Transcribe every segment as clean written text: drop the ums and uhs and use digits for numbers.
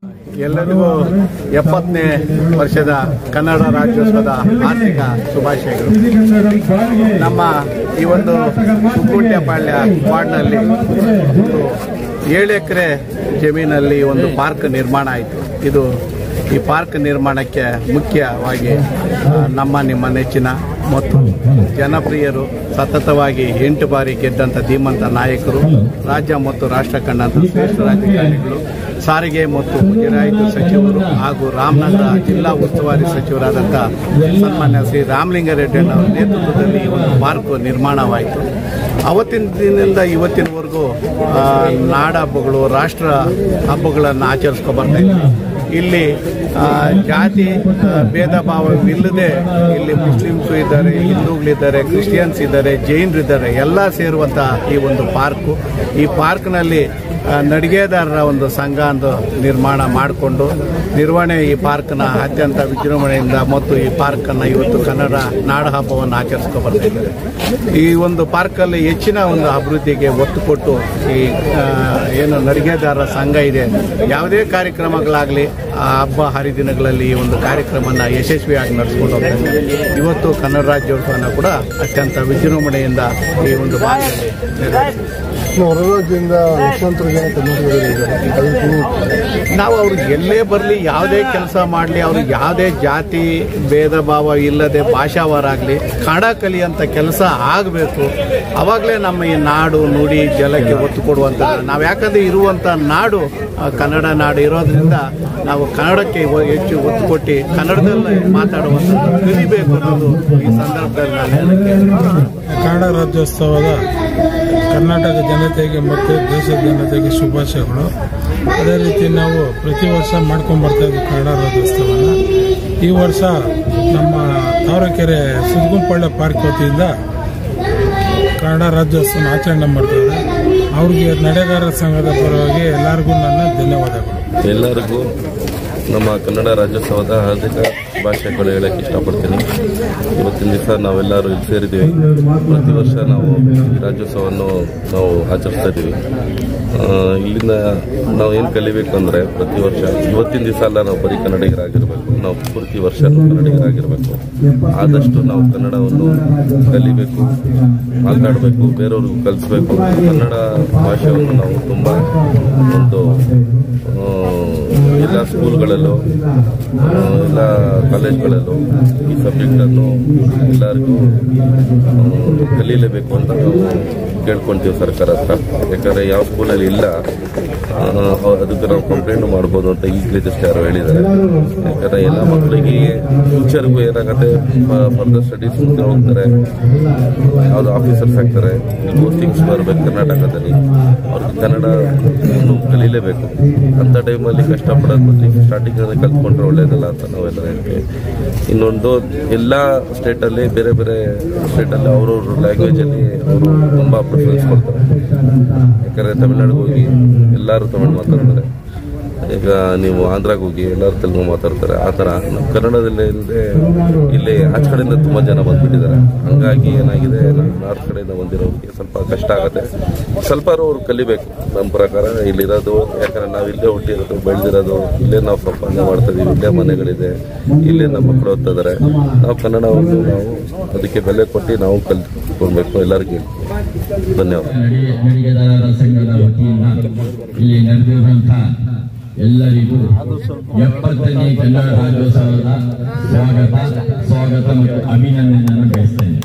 ಎಲ್ಲರಿಗೂ 70ನೇ ವರ್ಷದ ಕನ್ನಡ ರಾಜ್ಯೋತ್ಸವದ ಆರ್ಥಿಕ ಶುಭಾಶಯಗಳು. ನಮ್ಮ ಈ ಒಂದು ಕುಕ್ಕುಂಟೆಪಾಳ್ಯ ವಾರ್ಡ್ನಲ್ಲಿ 7 ಎಕರೆ ಜಮೀನಲ್ಲಿ ಒಂದು ಪಾರ್ಕ್ ನಿರ್ಮಾಣ ಆಯಿತು. ಈ ಪಾರ್ಕ್ ನಿರ್ಮಾಣಕ್ಕೆ ಮುಖ್ಯವಾಗಿ ನಿಮ್ಮ ನೆಚ್ಚಿನ ಮತ್ತು ಜನಪ್ರಿಯರು ಸತತವಾಗಿ 8 ಬಾರಿ ಗೆದ್ದಂಥ ಧೀಮಂತ ನಾಯಕರು, ರಾಜ್ಯ ಮತ್ತು ರಾಷ್ಟ್ರ ಕಂಡಂಥ ಶ್ರೇಷ್ಠ ರಾಜಕಾರಣಿಗಳು, ಸಾರಿಗೆ ಮತ್ತು ಮುಜರಾಯಿತು ಸಚಿವರು ಹಾಗೂ ರಾಮನಗರ ಜಿಲ್ಲಾ ಉಸ್ತುವಾರಿ ಸಚಿವರಾದಂಥ ಸನ್ಮಾನ್ಯ ಶ್ರೀ ರಾಮಲಿಂಗಾರೆಡ್ಡಿ ಅವರ ನೇತೃತ್ವದಲ್ಲಿ ಈ ಒಂದು ಪಾರ್ಕ್ ನಿರ್ಮಾಣವಾಯಿತು. ಅವತ್ತಿನ ದಿನದಿಂದ ಇವತ್ತಿನವರೆಗೂ ನಾಡ ಹಬ್ಬಗಳು, ರಾಷ್ಟ್ರ ಹಬ್ಬಗಳನ್ನು ಆಚರಿಸ್ಕೊ ಬರ್ತಾ ಇದ್ದೀವಿ. ಇಲ್ಲಿ ಜಾತಿ ಭೇದ ಭಾವವಿಲ್ಲದೆ ಇಲ್ಲಿ ಮುಸ್ಲಿಮ್ಸು ಇದ್ದಾರೆ, ಹಿಂದೂಗಳಿದ್ದಾರೆ, ಕ್ರಿಶ್ಚಿಯನ್ಸ್ ಇದ್ದಾರೆ, ಜೈನರಿದ್ದಾರೆ, ಎಲ್ಲ ಸೇರುವಂಥ ಈ ಒಂದು ಪಾರ್ಕು. ಈ ಪಾರ್ಕ್ನಲ್ಲಿ ನಡಿಗೆದಾರರ ಒಂದು ಸಂಘ ಒಂದು ನಿರ್ಮಾಣ ಮಾಡಿಕೊಂಡು ನಿರ್ವಹಣೆ ಈ ಪಾರ್ಕ್ನ ಅತ್ಯಂತ ವಿಜೃಂಭಣೆಯಿಂದ ಮತ್ತು ಈ ಪಾರ್ಕನ್ನು ಇವತ್ತು ಕನ್ನಡ ನಾಡ ಹಬ್ಬವನ್ನು ಆಚರಿಸ್ಕೊ ಬರ್ತಾ ಇದ್ದಾರೆ. ಈ ಒಂದು ಪಾರ್ಕಲ್ಲಿ ಹೆಚ್ಚಿನ ಒಂದು ಅಭಿವೃದ್ಧಿಗೆ ಒತ್ತು ಕೊಟ್ಟು ಈ ಏನು ನಡಿಗೆದಾರರ ಸಂಘ ಇದೆ, ಯಾವುದೇ ಕಾರ್ಯಕ್ರಮಗಳಾಗಲಿ ಆ ಹಬ್ಬ ಹರಿದಿನಗಳಲ್ಲಿ ಈ ಒಂದು ಕಾರ್ಯಕ್ರಮವನ್ನು ಯಶಸ್ವಿಯಾಗಿ ನಡೆಸ್ಕೊಂಡು ಹೋಗ್ತಾರೆ. ಇವತ್ತು ಕನ್ನಡ ರಾಜ್ಯೋತ್ಸವನ ಕೂಡ ಅತ್ಯಂತ ವಿಜೃಂಭಣೆಯಿಂದ ಈ ಒಂದು ಭಾಗದಲ್ಲಿ ಹೊರ ರಾಜ್ಯದಿಂದ ಲಕ್ಷಾಂತರ ಜನ ನಾವು ಅವ್ರಿಗೆ ಎಲ್ಲೇ ಬರಲಿ, ಯಾವುದೇ ಕೆಲಸ ಮಾಡಲಿ, ಅವ್ರಿಗೆ ಯಾವುದೇ ಜಾತಿ ಭೇದ ಭಾವ ಇಲ್ಲದೆ ಭಾಷಾವಾರಾಗಲಿ ಕನ್ನಡ ಕಲಿಯುವಂಥ ಕೆಲಸ ಆಗಬೇಕು. ಆವಾಗಲೇ ನಮ್ಮ ಈ ನಾಡು ನುಡಿ ಜಲಕ್ಕೆ ಒತ್ತು ಕೊಡುವಂಥದ್ದು. ನಾವು ಯಾಕಂದರೆ ಇರುವಂಥ ನಾಡು ಕನ್ನಡ ನಾಡು ಇರೋದ್ರಿಂದ ನಾವು ಕನ್ನಡಕ್ಕೆ ಹೆಚ್ಚು ಒತ್ತು ಕೊಟ್ಟು ಕನ್ನಡದಲ್ಲಿ ಮಾತಾಡುವಂಥದ್ದು ಕಲಿಬೇಕು ಅನ್ನೋದು ಈ ಸಂದರ್ಭದಲ್ಲಿ ನಾನು ಕನ್ನಡ ರಾಜ್ಯೋತ್ಸವದ ಕರ್ನಾಟಕ ಜನತೆಗೆ ಮತ್ತು ದೇಶದ ಜನತೆಗೆ ಶುಭಾಶಯಗಳು. ಅದೇ ರೀತಿ ನಾವು ಪ್ರತಿ ವರ್ಷ ಮಾಡ್ಕೊಂಡು ಬರ್ತಾ ಇದ್ದೀವಿ ಕನ್ನಡ ರಾಜ್ಯೋತ್ಸವನ. ಈ ವರ್ಷ ನಮ್ಮ ತಾವರೆಕೆರೆ ಸುದ್ಗುಂಪಾಳ್ಯ ಪಾರ್ಕ್ ವತಿಯಿಂದ ಕನ್ನಡ ರಾಜ್ಯೋತ್ಸವನ ಆಚರಣೆ ಮಾಡ್ತಾರೆ. ಅವ್ರಿಗೆ ನಡೆಗಾರರ ಸಂಘದ ಪರವಾಗಿ ಎಲ್ಲರಿಗೂ ನನ್ನ ಧನ್ಯವಾದಗಳು. ಎಲ್ಲರಿಗೂ ನಮ್ಮ ಕನ್ನಡ ರಾಜ್ಯೋತ್ಸವದ ಹಾರ್ದಿಕ ಶುಭಾಶಯಗಳು ಹೇಳಕ್ಕೆ ಇಷ್ಟಪಡ್ತೀನಿ. ಇವತ್ತಿನ ದಿವಸ ನಾವೆಲ್ಲರೂ ಇಲ್ಲಿ ಸೇರಿದ್ದೀವಿ. ಪ್ರತಿ ವರ್ಷ ನಾವು ರಾಜ್ಯೋತ್ಸವವನ್ನು ನಾವು ಆಚರಿಸ್ತಾ ಇದ್ದೀವಿ. ಇಲ್ಲಿಂದ ನಾವು ಏನು ಕಲಿಬೇಕು ಅಂದರೆ, ಪ್ರತಿ ವರ್ಷ ಇವತ್ತಿನ ದಿವಸ ಅಲ್ಲ ನಾವು ಬರೀ ಕನ್ನಡಿಗರಾಗಿರಬೇಕು, ನಾವು ಪ್ರತಿ ವರ್ಷ ಕನ್ನಡಿಗರಾಗಿರಬೇಕು. ಆದಷ್ಟು ನಾವು ಕನ್ನಡವನ್ನು ಕಲಿಬೇಕು, ಮಾತಾಡಬೇಕು, ಬೇರೆಯವ್ರಿಗೂ ಕಲಿಸ್ಬೇಕು. ಕನ್ನಡ ಭಾಷೆಯನ್ನು ನಾವು ತುಂಬ ಒಂದು ಎಲ್ಲ ಸ್ಕೂಲ್ಗಳಲ್ಲೂ ಎಲ್ಲ ಕಾಲೇಜ್ಗಳಲ್ಲೂ ಈ ಸಬ್ಜೆಕ್ಟನ್ನು ಎಲ್ಲರಿಗೂ ಕಲೀಲೇಬೇಕು ಅಂತ ನಾವು ಕೇಳ್ಕೊಳ್ತೀವಿ ಸರ್ಕಾರ ಹತ್ರ. ಯಾಕಂದರೆ ಯಾವ ಸ್ಕೂಲಲ್ಲಿ ಇಲ್ಲ ಅದಕ್ಕೆ ನಾವು ಕಂಪ್ಲೇಂಟ್ ಮಾಡ್ಬೋದು ಅಂತ ಈಗಲೇ ಜಸ್ಟ್ ಯಾರು ಹೇಳಿದ್ದಾರೆ. ಯಾಕಂದರೆ ಎಲ್ಲ ಮಕ್ಕಳಿಗೆ ಫ್ಯೂಚರ್ಗೂ ಏನಾಗುತ್ತೆ, ಫರ್ದರ್ ಸ್ಟಡೀಸ್ ಮುಂದೆ ಹೋಗ್ತಾರೆ, ಯಾವುದು ಆಫೀಸರ್ಸ್ ಆಗ್ತಾರೆ, ಪೋಸ್ಟಿಂಗ್ಸ್ ಬರಬೇಕು ಕರ್ನಾಟಕದಲ್ಲಿ, ಅವ್ರಿಗೆ ಕನ್ನಡ ಕಲೀಲೇಬೇಕು. ಅಂಥ ಟೈಮಲ್ಲಿ ಕಷ್ಟಪಡೋದು ಮತ್ತು ಸ್ಟಾರ್ಟಿಂಗಲ್ಲಿ ಕಲ್ತ್ಕೊಂಡ್ರೆ ಒಳ್ಳೇದಲ್ಲ ಅಂತ ನಾವೆಲ್ಲ ಹೇಳ್ತೀವಿ. ಇನ್ನೊಂದು, ಎಲ್ಲ ಸ್ಟೇಟಲ್ಲಿ ಬೇರೆ ಬೇರೆ ಸ್ಟೇಟಲ್ಲಿ ಅವ್ರವ್ರ ಲ್ಯಾಂಗ್ವೇಜಲ್ಲಿ ಅವರು ತುಂಬ ಪ್ರಿಫರೆನ್ಸ್ ಕೊಡ್ತಾರೆ. ಯಾಕಂದರೆ ತಮಿಳ್ನಾಡಿಗೆ ಹೋಗಿ ಎಲ್ಲರೂ ತಮಿಳು ಮಾತಾಡ್ತಾರೆ, ಈಗ ನೀವು ಆಂಧ್ರಾಗೆ ಹೋಗಿ ಎಲ್ಲರೂ ತೆಲುಗು ಮಾತಾಡ್ತಾರೆ. ಆ ಥರ ನಮ್ಮ ಕನ್ನಡದಲ್ಲೇ ಇಲ್ಲದೆ ಇಲ್ಲಿ ಆಚೆ ಕಡೆಯಿಂದ ತುಂಬ ಜನ ಬಂದುಬಿಟ್ಟಿದ್ದಾರೆ. ಹಂಗಾಗಿ ಏನಾಗಿದೆ, ನಮ್ಮ ನಾರ್ತ್ ಕಡೆಯಿಂದ ಬಂದಿರೋರಿಗೆ ಸ್ವಲ್ಪ ಕಷ್ಟ ಆಗುತ್ತೆ. ಸ್ವಲ್ಪ ಅವ್ರು ಕಲಿಬೇಕು ನಮ್ಮ ಪ್ರಕಾರ ಇಲ್ಲಿರೋದು. ಯಾಕಂದರೆ ನಾವು ಇಲ್ಲೇ ಹುಟ್ಟಿರೋದು, ಬೆಳೆದಿರೋದು, ಇಲ್ಲೇ ನಾವು ಸಂಪಾದನೆ ಮಾಡ್ತಾಯಿದ್ದೀವಿ, ಇಲ್ಲೇ ಮನೆಗಳಿದೆ, ಇಲ್ಲೇ ನಮ್ಮ ಮಕ್ಕಳು ಓದ್ತಿದ್ದಾರೆ. ನಾವು ಕನ್ನಡವನ್ನು ನಾವು ಅದಕ್ಕೆ ಬೆಲೆ ಕೊಟ್ಟು ನಾವು ಕಲಿತ್ಕೊಳ್ಬೇಕು. ಎಲ್ಲರಿಗೂ ಧನ್ಯವಾದ. ಎಲ್ಲರಿಗೂ 70ನೇ ಕನ್ನಡ ರಾಜ್ಯೋತ್ಸವದ ಸ್ವಾಗತ ಮತ್ತು ಅಭಿನಂದನೆಯನ್ನು ಬಯಸ್ತೇನೆ.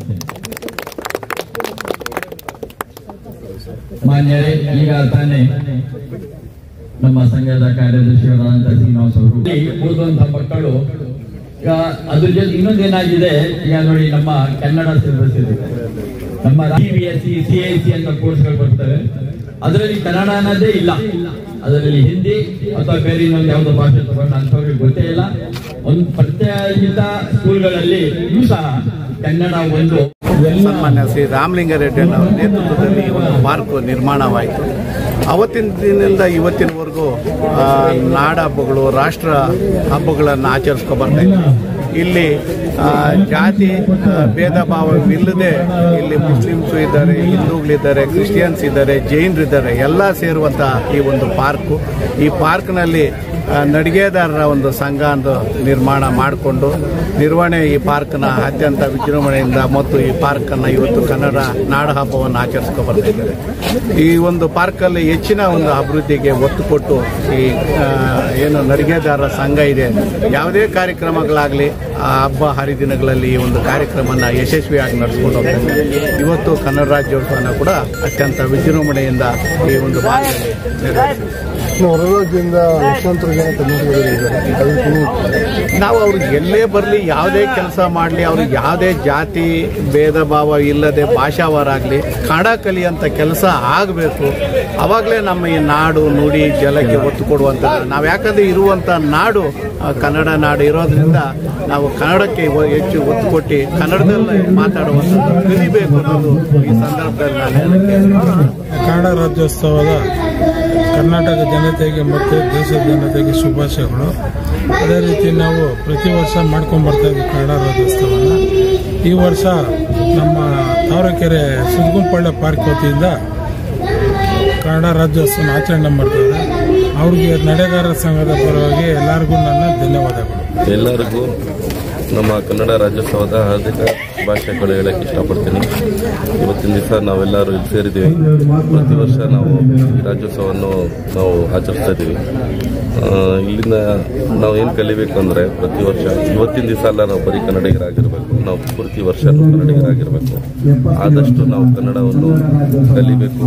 ಮಾನ್ಯರೇ, ಈಗ ತಾನೇ ನಮ್ಮ ಸಂಘದ ಕಾರ್ಯದರ್ಶಿಯವರಾದಂತಹ ಶ್ರೀನಿವಾಸ್ ಅವರು ಓದುವಂತಹ ಮಕ್ಕಳು, ಈಗ ಅದ್ರ ಜೊತೆ ಇನ್ನೊಂದೇನಾಗಿದೆ, ಈಗ ನೋಡಿ ನಮ್ಮ ಕನ್ನಡ ಸಿಲೆಬಸ್ ಇದೆ, ನಮ್ಮ CBSE CIC ಅಂತ ಕೋರ್ಸ್ಗಳು ಬರ್ತವೆ. ಅದರಲ್ಲಿ ಕನ್ನಡ ಅನ್ನೋದೇ ಇಲ್ಲ. ಅದರಲ್ಲಿ ಹಿಂದಿ ಅಥವಾ ಬೇರೆ ಇನ್ನೊಂದು ಯಾವುದೋ ಭಾಷೆ ತಗೊಂಡು ಅಂಥವ್ರಿಗೆ ಗೊತ್ತೇ ಇಲ್ಲ. ಒಂದು ಪ್ರತ್ಯೇಕಿತ ಸ್ಕೂಲ್ಗಳಲ್ಲಿ ಸಹ ಕನ್ನಡ ಒಂದು. ಸನ್ಮಾನ್ಯ ಶ್ರೀ ರಾಮಲಿಂಗಾರೆಡ್ಡಿ ಅವರ ನೇತೃತ್ವದಲ್ಲಿ ಈ ಒಂದು ಪಾರ್ಕ್ ನಿರ್ಮಾಣವಾಯಿತು. ಅವತ್ತಿನ ದಿನದಿಂದ ಇವತ್ತಿನವರೆಗೂ ನಾಡ ಹಬ್ಬಗಳು, ರಾಷ್ಟ್ರ ಹಬ್ಬಗಳನ್ನು ಆಚರಿಸ್ಕೊ ಬರ್ತಾ ಇದ್ದೀವಿ. ಇಲ್ಲಿ ಜಾತಿ ಭೇದ ಭಾವವಿಲ್ಲದೆ ಇಲ್ಲಿ ಮುಸ್ಲಿಮ್ಸು ಇದ್ದಾರೆ, ಹಿಂದೂಗಳಿದ್ದಾರೆ, ಕ್ರಿಶ್ಚಿಯನ್ಸ್ ಇದ್ದಾರೆ, ಜೈನರಿದ್ದಾರೆ, ಎಲ್ಲ ಸೇರುವಂಥ ಈ ಒಂದು ಪಾರ್ಕು. ಈ ಪಾರ್ಕ್ನಲ್ಲಿ ನಡಿಗೆದಾರರ ಒಂದು ಸಂಘ ಒಂದು ನಿರ್ಮಾಣ ಮಾಡಿಕೊಂಡು ನಿರ್ವಹಣೆ ಈ ಪಾರ್ಕ್ನ ಅತ್ಯಂತ ವಿಜೃಂಭಣೆಯಿಂದ ಮತ್ತು ಈ ಪಾರ್ಕನ್ನು ಇವತ್ತು ಕನ್ನಡ ನಾಡ ಹಬ್ಬವನ್ನು ಆಚರಿಸ್ಕೊಂಡು ಬರ್ತಾ ಇದ್ದಾರೆ. ಈ ಒಂದು ಪಾರ್ಕಲ್ಲಿ ಹೆಚ್ಚಿನ ಒಂದು ಅಭಿವೃದ್ಧಿಗೆ ಒತ್ತು ಕೊಟ್ಟು ಈ ಏನು ನಡಿಗೆದಾರರ ಸಂಘ ಇದೆ, ಯಾವುದೇ ಕಾರ್ಯಕ್ರಮಗಳಾಗಲಿ ಆ ಹಬ್ಬ ಹರಿದಿನಗಳಲ್ಲಿ ಈ ಒಂದು ಕಾರ್ಯಕ್ರಮನ ಯಶಸ್ವಿಯಾಗಿ ನಡೆಸ್ಕೊಂಡು ಹೋಗ್ತಾರೆ. ಇವತ್ತು ಕನ್ನಡ ರಾಜ್ಯೋತ್ಸವನ ಕೂಡ ಅತ್ಯಂತ ವಿಜೃಂಭಣೆಯಿಂದ ಈ ಒಂದು ಭಾಗದಲ್ಲಿ ಹೊರ ರಾಜ್ಯದಿಂದ ಲಕ್ಷಾಂತರ ಜನ ನಾವು ಅವ್ರಿಗೆ ಎಲ್ಲೇ ಬರಲಿ, ಯಾವುದೇ ಕೆಲಸ ಮಾಡಲಿ, ಅವ್ರಿಗೆ ಯಾವುದೇ ಜಾತಿ ಭೇದ ಭಾವ ಇಲ್ಲದೆ ಭಾಷಾವಾರಾಗಲಿ ಕನ್ನಡ ಕಲಿಯಂಥ ಕೆಲಸ ಆಗಬೇಕು. ಆವಾಗಲೇ ನಮ್ಮ ಈ ನಾಡು ನುಡಿ ಜಲಕ್ಕೆ ಒತ್ತು ಕೊಡುವಂಥದ್ದು. ನಾವು ಯಾಕಂದರೆ ಇರುವಂಥ ನಾಡು ಕನ್ನಡ ನಾಡು ಇರೋದ್ರಿಂದ ನಾವು ಕನ್ನಡಕ್ಕೆ ಹೆಚ್ಚು ಒತ್ತು ಕೊಟ್ಟು ಕನ್ನಡದಲ್ಲೇ ಮಾತಾಡುವಂಥದ್ದು ಕಲಿಬೇಕು ಅನ್ನೋದು ಈ ಸಂದರ್ಭದಲ್ಲಿ ಕನ್ನಡ ರಾಜ್ಯೋತ್ಸವದ ಕರ್ನಾಟಕ ಜನತೆಗೆ ಮತ್ತು ದೇಶದ ಜನತೆಗೆ ಶುಭಾಶಯಗಳು. ಅದೇ ರೀತಿ ನಾವು ಪ್ರತಿ ವರ್ಷ ಮಾಡ್ಕೊಂಡು ಬರ್ತಾ ಇದ್ದೀವಿ ಕನ್ನಡ ರಾಜ್ಯೋತ್ಸವನ. ಈ ವರ್ಷ ನಮ್ಮ ತಾವರೆಕೆರೆ ಸುದ್ಗುಂಪಳ್ಳಿ ಪಾರ್ಕ್ ವತಿಯಿಂದ ಕನ್ನಡ ರಾಜ್ಯೋತ್ಸವ ಆಚರಣೆ ಮಾಡ್ತಾರೆ. ಅವ್ರಿಗೆ ನಡೆಗಾರರ ಸಂಘದ ಪರವಾಗಿ ಎಲ್ಲರಿಗೂ ನನ್ನ ಧನ್ಯವಾದಗಳು. ಎಲ್ಲರಿಗೂ ನಮ್ಮ ಕನ್ನಡ ರಾಜ್ಯೋತ್ಸವದ ಹಾರ್ದಿಕ ಶುಭಾಶಯಗಳು ಹೇಳಕ್ಕೆ ಇಷ್ಟಪಡ್ತೀನಿ. ಇವತ್ತಿನ ದಿವಸ ನಾವೆಲ್ಲರೂ ಇಲ್ಲಿ ಸೇರಿದ್ದೀವಿ. ಪ್ರತಿ ವರ್ಷ ನಾವು ಈ ರಾಜ್ಯೋತ್ಸವವನ್ನು ನಾವು ಆಚರಿಸ್ತಾ ಇದ್ದೀವಿ. ಇಲ್ಲಿಂದ ನಾವು ಏನು ಕಲಿಬೇಕು ಅಂದರೆ ಪ್ರತಿ ವರ್ಷ ಇವತ್ತಿನ ದಿವಸ ಅಲ್ಲ ನಾವು ಬರೀ ಕನ್ನಡಿಗರಾಗಿರಬೇಕು, ನಾವು ಪ್ರತಿ ವರ್ಷ ಕನ್ನಡಿಗರಾಗಿರಬೇಕು. ಆದಷ್ಟು ನಾವು ಕನ್ನಡವನ್ನು ಕಲಿಬೇಕು,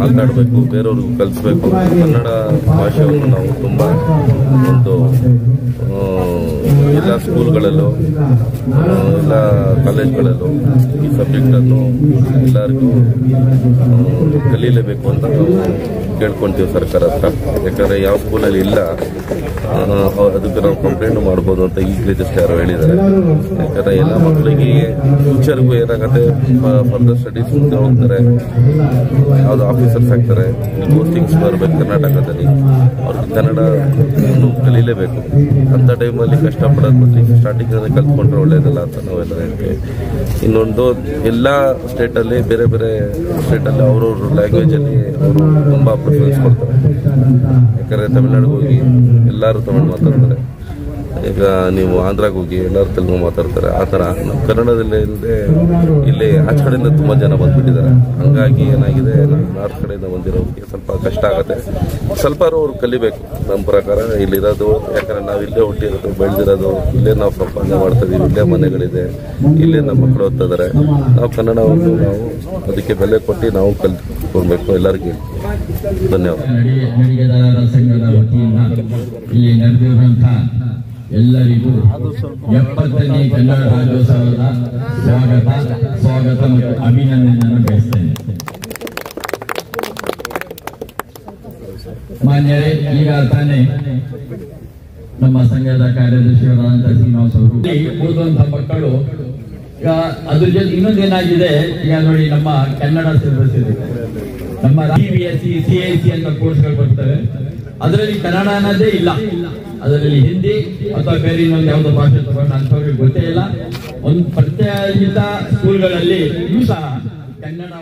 ಮಾತನಾಡಬೇಕು, ಬೇರೆಯವ್ರಿಗೂ ಕಲಿಸ್ಬೇಕು. ಕನ್ನಡ ಭಾಷೆಯನ್ನು ನಾವು ತುಂಬ ಒಂದು ಎಲ್ಲ ಸ್ಕೂಲ್ಗಳಲ್ಲೂ ಎಲ್ಲ ಕಾಲೇಜ್ಗಳಲ್ಲೂ ಈ ಸಬ್ಜೆಕ್ಟನ್ನು ಎಲ್ಲರಿಗೂ ಕಲೀಲೇಬೇಕು ಅಂತ ನಾವು ಕೇಳ್ಕೊಳ್ತೀವಿ ಸರ್ಕಾರ ಹತ್ರ. ಯಾಕಂದರೆ ಯಾವ ಸ್ಕೂಲಲ್ಲಿ ಇಲ್ಲ ಅದಕ್ಕೆ ನಾವು ಕಂಪ್ಲೇಂಟ್ ಮಾಡ್ಬೋದು ಅಂತ ಈಗಲೇ ಜಸ್ಟ್ ಯಾರು ಹೇಳಿದ್ದಾರೆ. ಯಾಕಂದರೆ ಎಲ್ಲ ಮಕ್ಕಳಿಗೆ ಫ್ಯೂಚರ್ಗೂ ಏನಾಗುತ್ತೆ, ಫರ್ದರ್ ಸ್ಟಡೀಸ್ ಮುಂದೆ ಹೋಗ್ತಾರೆ, ಯಾವುದು ಆಫೀಸರ್ಸ್ ಆಗ್ತಾರೆ, ಪೋಸ್ಟಿಂಗ್ಸ್ ಬರಬೇಕು ಕರ್ನಾಟಕದಲ್ಲಿ, ಅವ್ರಿಗೆ ಕನ್ನಡ ಕಲೀಲೇಬೇಕು. ಅಂಥ ಟೈಮಲ್ಲಿ ಕಷ್ಟಪಡೋದು ಮತ್ತು ಸ್ಟಾರ್ಟಿಂಗಲ್ಲಿ ಕಲ್ತ್ಕೊಂಡ್ರೆ ಒಳ್ಳೇದಲ್ಲ ಅಂತ ನಾವೆಲ್ಲ ಹೇಳ್ತೀವಿ. ಇನ್ನೊಂದು ಎಲ್ಲ ಸ್ಟೇಟಲ್ಲಿ ಬೇರೆ ಬೇರೆ ಸ್ಟೇಟಲ್ಲಿ ಅವ್ರವ್ರ ಲ್ಯಾಂಗ್ವೇಜಲ್ಲಿ ಅವರು ತುಂಬ ಪ್ರಿಫರೆನ್ಸ್ ಕೊಡ್ತಾರೆ. ಯಾಕಂದರೆ ತಮಿಳ್ನಾಡಿಗೆ ಹೋಗಿ ಎಲ್ಲರೂ ತಮಿಳು ಮಾತಾಡ್ತಾರೆ, ಈಗ ನೀವು ಆಂಧ್ರಾಗೆ ಹೋಗಿ ಎಲ್ಲರೂ ತೆಲುಗು ಮಾತಾಡ್ತಾರೆ. ಆ ಥರ ನಮ್ಮ ಕನ್ನಡದಲ್ಲೇ ಇಲ್ಲದೆ ಇಲ್ಲಿ ಆಚೆ ಕಡೆಯಿಂದ ತುಂಬ ಜನ ಬಂದುಬಿಟ್ಟಿದ್ದಾರೆ. ಹಂಗಾಗಿ ಏನಾಗಿದೆ, ನಮ್ಮ ನಾರ್ತ್ ಕಡೆಯಿಂದ ಬಂದಿರೋರಿಗೆ ಸ್ವಲ್ಪ ಕಷ್ಟ ಆಗುತ್ತೆ. ಸ್ವಲ್ಪ ಅವ್ರು ಕಲಿಬೇಕು ನಮ್ಮ ಪ್ರಕಾರ ಇಲ್ಲಿರೋದು. ಯಾಕಂದರೆ ನಾವು ಇಲ್ಲೇ ಹುಟ್ಟಿರೋದು, ಬೆಳೆದಿರೋದು, ಇಲ್ಲೇ ನಾವು ಸಂಪಾದನೆ ಮಾಡ್ತಾಯಿದ್ದೀವಿ, ಇಲ್ಲೇ ಮನೆಗಳಿದೆ, ಇಲ್ಲೇ ನಮ್ಮ ಮಕ್ಕಳು ಓದ್ತಿದ್ದಾರೆ. ನಾವು ಕನ್ನಡವನ್ನು ನಾವು ಅದಕ್ಕೆ ಬೆಲೆ ಕೊಟ್ಟು ನಾವು ಕಲ್ತ್ಕೊಳ್ಬೇಕು. ಎಲ್ಲರಿಗೂ ಧನ್ಯವಾದ. ನಡಿಗೆದಾರರ ಸಂಘದ ವತಿಯಿಂದ ಇಲ್ಲಿ ನಡೆದಿರುವಂತಹ ಎಲ್ಲರಿಗೂ 70ನೇ ಕನ್ನಡ ರಾಜ್ಯೋತ್ಸವದ ಸ್ವಾಗತ ಮತ್ತು ಅಭಿನಂದನೆಯನ್ನು ಬಯಸ್ತೇನೆ. ಮಾನ್ಯರೇ, ಈಗ ತಾನೇ ನಮ್ಮ ಸಂಘದ ಕಾರ್ಯದರ್ಶಿಯವರಾದಂತಹ ಶ್ರೀನಿವಾಸ್ ಅವರು ಓದುವಂತಹ ಮಕ್ಕಳು ಈಗ ಅದ್ರ ಜೊತೆ ಇನ್ನೊಂದೇನಾಗಿದೆ, ಈಗ ನೋಡಿ ನಮ್ಮ ಕನ್ನಡ ಸಿಲೆಬಸ್ ಇದೆ, ನಮ್ಮ CBSE CIC ಅಂತ ಕೋರ್ಸ್ಗಳು ಬರ್ತವೆ. ಅದರಲ್ಲಿ ಕನ್ನಡ ಅನ್ನೋದೇ ಇಲ್ಲ. ಅದರಲ್ಲಿ ಹಿಂದಿ ಅಥವಾ ಬೇರೆ ಇನ್ನೊಂದು ಯಾವುದೋ ಭಾಷೆ ತಗೊಂಡು ಅಂಥವ್ರಿಗೆ ಗೊತ್ತೇ ಇಲ್ಲ. ಒಂದು ಪ್ರತ್ಯೇಕ ಸ್ಕೂಲ್ಗಳಲ್ಲಿ ಸಹ ಕನ್ನಡ